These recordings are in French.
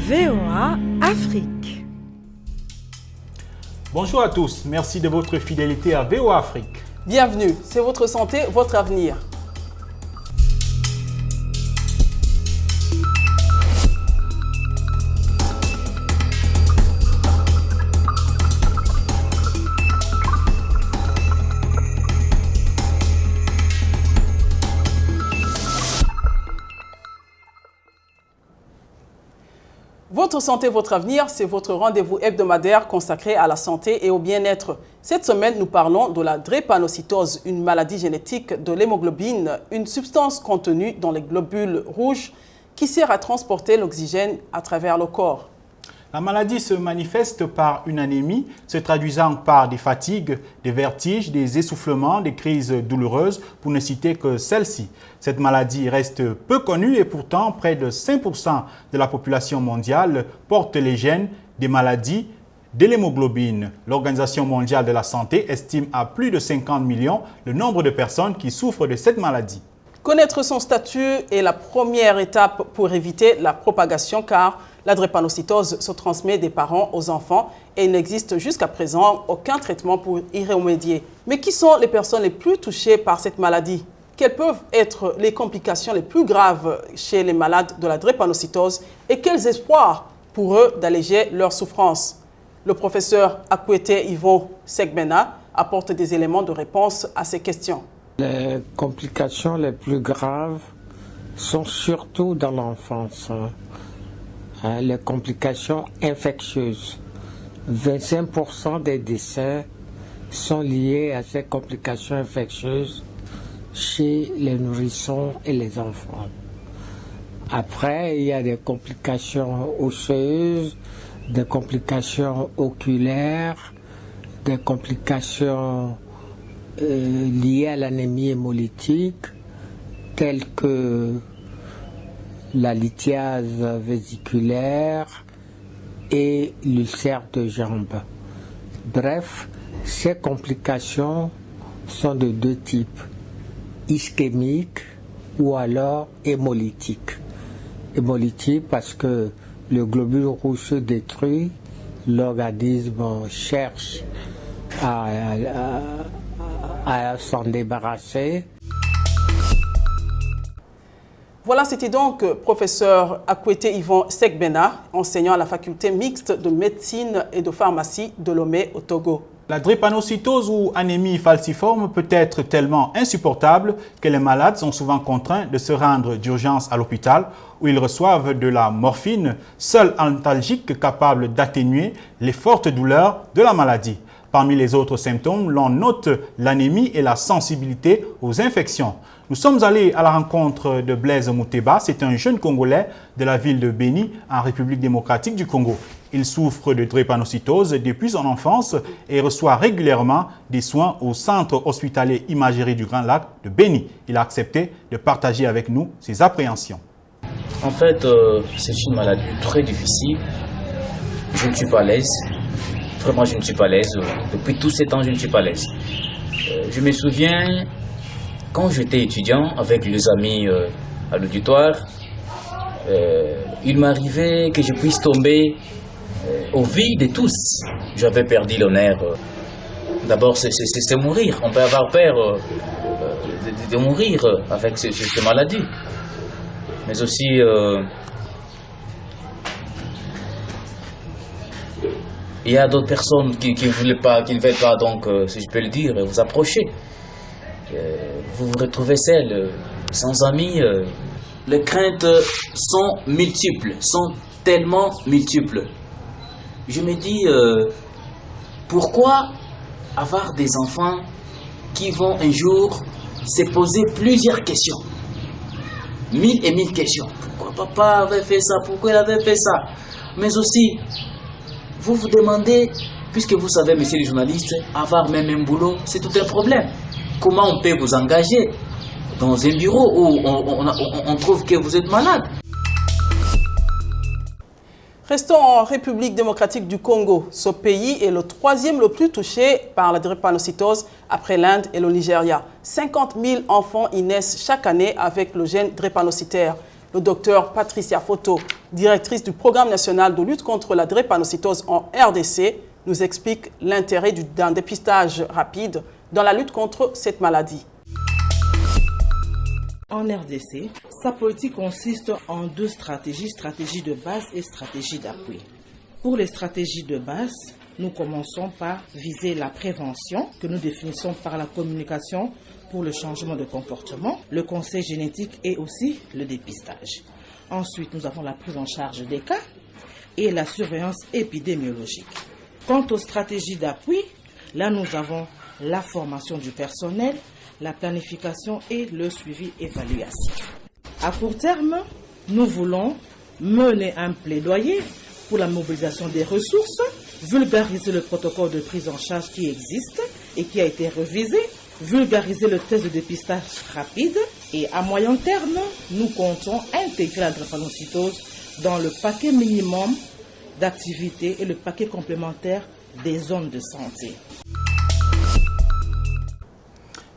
VOA Afrique. Bonjour à tous, merci de votre fidélité à VOA Afrique. Bienvenue, c'est votre santé, votre avenir. Votre santé, votre avenir, c'est votre rendez-vous hebdomadaire consacré à la santé et au bien-être. Cette semaine, nous parlons de la drépanocytose, une maladie génétique de l'hémoglobine, une substance contenue dans les globules rouges qui sert à transporter l'oxygène à travers le corps. La maladie se manifeste par une anémie, se traduisant par des fatigues, des vertiges, des essoufflements, des crises douloureuses, pour ne citer que celle-ci. Cette maladie reste peu connue et pourtant près de 5% de la population mondiale porte les gènes des maladies de l'hémoglobine. L'Organisation mondiale de la santé estime à plus de 50 millions le nombre de personnes qui souffrent de cette maladie. Connaître son statut est la première étape pour éviter la propagation car la drépanocytose se transmet des parents aux enfants et il n'existe jusqu'à présent aucun traitement pour y remédier. Mais qui sont les personnes les plus touchées par cette maladie? Quelles peuvent être les complications les plus graves chez les malades de la drépanocytose et quels espoirs pour eux d'alléger leur souffrance? Le professeur Akwete Yvon Segbena apporte des éléments de réponse à ces questions. Les complications les plus graves sont surtout dans l'enfance. Les complications infectieuses. 25% des décès sont liés à ces complications infectieuses chez les nourrissons et les enfants. Après, il y a des complications osseuses, des complications oculaires, des complications liées à l'anémie hémolytique, telles que la lithiase vésiculaire et l'ulcère de jambe. Bref, ces complications sont de deux types, ischémiques ou alors hémolytiques. Hémolytique parce que le globule rouge se détruit, l'organisme cherche à s'en débarrasser. Voilà, c'était donc professeur Akwete Yvon Segbena, enseignant à la faculté mixte de médecine et de pharmacie de Lomé au Togo. La drépanocytose ou anémie falciforme peut être tellement insupportable que les malades sont souvent contraints de se rendre d'urgence à l'hôpital où ils reçoivent de la morphine, seul antalgique capable d'atténuer les fortes douleurs de la maladie. Parmi les autres symptômes, l'on note l'anémie et la sensibilité aux infections. Nous sommes allés à la rencontre de Blaise Mouteba. C'est un jeune Congolais de la ville de Béni, en République démocratique du Congo. Il souffre de drépanocytose depuis son enfance et reçoit régulièrement des soins au centre hospitalier Imagerie du Grand Lac de Béni. Il a accepté de partager avec nous ses appréhensions. En fait, c'est une maladie très difficile. Je ne suis pas à l'aise. Vraiment, je ne suis pas à l'aise. Depuis tous ces temps, je ne suis pas à l'aise. Je me souviens, quand j'étais étudiant avec les amis à l'auditoire, il m'arrivait que je puisse tomber au vide de tous. J'avais perdu l'honneur. D'abord, c'est mourir. On peut avoir peur de mourir avec cette maladie. Mais aussi, il y a d'autres personnes qui ne veulent pas, donc, si je peux le dire, vous approcher. Vous vous retrouvez seul, sans amis. Les craintes sont multiples, sont tellement multiples. Je me dis, pourquoi avoir des enfants qui vont un jour se poser plusieurs questions, 1000 et 1000 questions. Pourquoi papa avait fait ça? Pourquoi il avait fait ça? Mais aussi, vous vous demandez, puisque vous savez, monsieur le journaliste, avoir même un boulot, c'est tout un problème. Comment on peut vous engager dans un bureau où on trouve que vous êtes malade? Restons en République démocratique du Congo. Ce pays est le troisième le plus touché par la drépanocytose après l'Inde et le Nigeria. 50 000 enfants y naissent chaque année avec le gène drépanocytaire. Le docteur Patricia Foto, directrice du programme national de lutte contre la drépanocytose en RDC, nous explique l'intérêt d'un dépistage rapide dans la lutte contre cette maladie. En RDC, sa politique consiste en deux stratégies, stratégie de base et stratégie d'appui. Pour les stratégies de base, nous commençons par viser la prévention que nous définissons par la communication pour le changement de comportement, le conseil génétique et aussi le dépistage. Ensuite, nous avons la prise en charge des cas et la surveillance épidémiologique. Quant aux stratégies d'appui, là nous avons la formation du personnel, la planification et le suivi évaluatif. À court terme, nous voulons mener un plaidoyer pour la mobilisation des ressources, vulgariser le protocole de prise en charge qui existe et qui a été révisé, vulgariser le test de dépistage rapide et à moyen terme, nous comptons intégrer la drépanocytose dans le paquet minimum d'activités et le paquet complémentaire des zones de santé.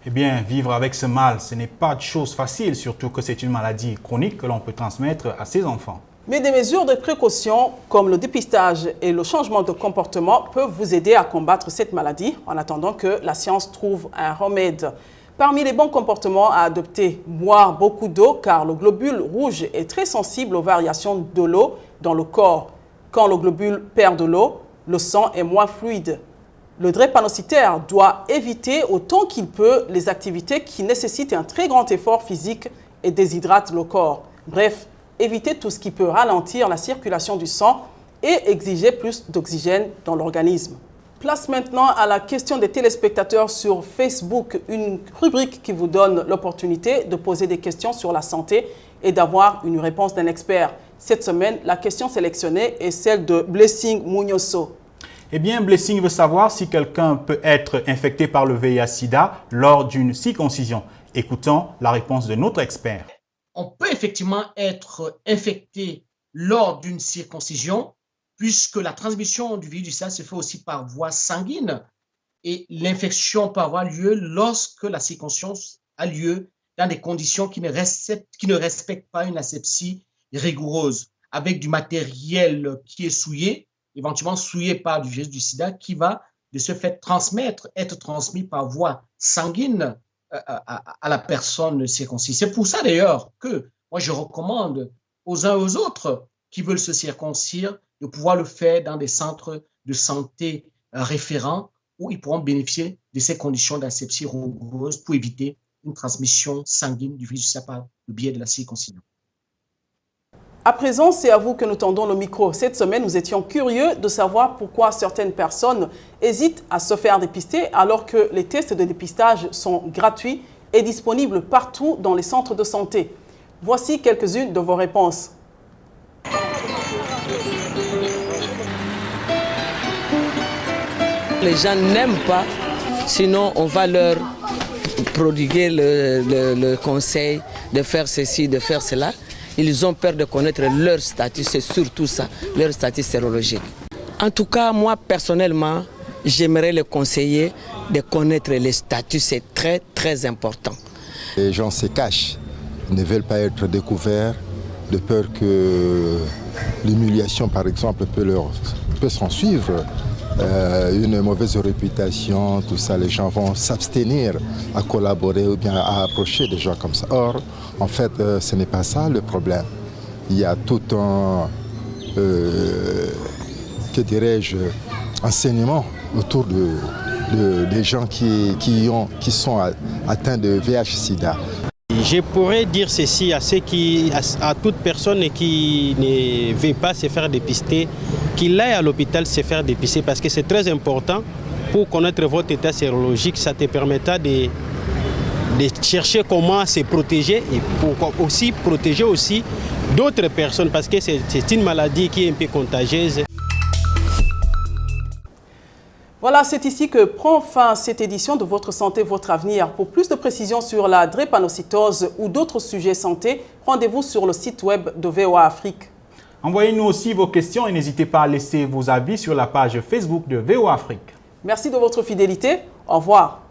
Eh bien, vivre avec ce mal, ce n'est pas de chose facile, surtout que c'est une maladie chronique que l'on peut transmettre à ses enfants. Mais des mesures de précaution comme le dépistage et le changement de comportement peuvent vous aider à combattre cette maladie en attendant que la science trouve un remède. Parmi les bons comportements à adopter, boire beaucoup d'eau car le globule rouge est très sensible aux variations de l'eau dans le corps. Quand le globule perd de l'eau, le sang est moins fluide. Le drépanocytaire doit éviter autant qu'il peut les activités qui nécessitent un très grand effort physique et déshydratent le corps. Bref, éviter tout ce qui peut ralentir la circulation du sang et exiger plus d'oxygène dans l'organisme. Place maintenant à la question des téléspectateurs sur Facebook, une rubrique qui vous donne l'opportunité de poser des questions sur la santé et d'avoir une réponse d'un expert. Cette semaine, la question sélectionnée est celle de Blessing Mounioso. Eh bien, Blessing veut savoir si quelqu'un peut être infecté par le VIH-Sida lors d'une circoncision. Écoutons la réponse de notre expert. On peut effectivement être infecté lors d'une circoncision puisque la transmission du virus du SIDA se fait aussi par voie sanguine et l'infection peut avoir lieu lorsque la circoncision a lieu dans des conditions qui ne respectent pas une asepsie rigoureuse, avec du matériel qui est souillé, éventuellement souillé par du virus du SIDA qui va de ce fait être transmis par voie sanguine à la personne circoncis. C'est pour ça d'ailleurs que moi je recommande aux uns et aux autres qui veulent se circoncire de pouvoir le faire dans des centres de santé référents où ils pourront bénéficier de ces conditions d'asepsie rigoureuse pour éviter une transmission sanguine du virus du SIDA par le biais de la circoncision. À présent, c'est à vous que nous tendons le micro. Cette semaine, nous étions curieux de savoir pourquoi certaines personnes hésitent à se faire dépister alors que les tests de dépistage sont gratuits et disponibles partout dans les centres de santé. Voici quelques-unes de vos réponses. Les gens n'aiment pas, sinon on va leur prodiguer le conseil de faire ceci, de faire cela. Ils ont peur de connaître leur statut, c'est surtout ça, leur statut sérologique. En tout cas, moi personnellement, j'aimerais les conseiller de connaître les statuts, c'est très très important. Les gens se cachent, ne veulent pas être découverts, de peur que l'humiliation par exemple peut s'en suivre. Une mauvaise réputation, tout ça, les gens vont s'abstenir à collaborer ou bien à approcher des gens comme ça. Or, en fait, ce n'est pas ça le problème. Il y a tout un, que dirais-je, enseignement autour des gens qui sont atteints de VIH-Sida. Je pourrais dire ceci à toute personne qui ne veut pas se faire dépister, qu'il aille à l'hôpital se faire dépister parce que c'est très important pour connaître votre état sérologique. Ça te permettra de chercher comment se protéger et pour aussi protéger aussi d'autres personnes parce que c'est une maladie qui est un peu contagieuse. Voilà, c'est ici que prend fin cette édition de Votre Santé, Votre Avenir. Pour plus de précisions sur la drépanocytose ou d'autres sujets santé, rendez-vous sur le site web de VOA Afrique. Envoyez-nous aussi vos questions et n'hésitez pas à laisser vos avis sur la page Facebook de VOA Afrique. Merci de votre fidélité. Au revoir.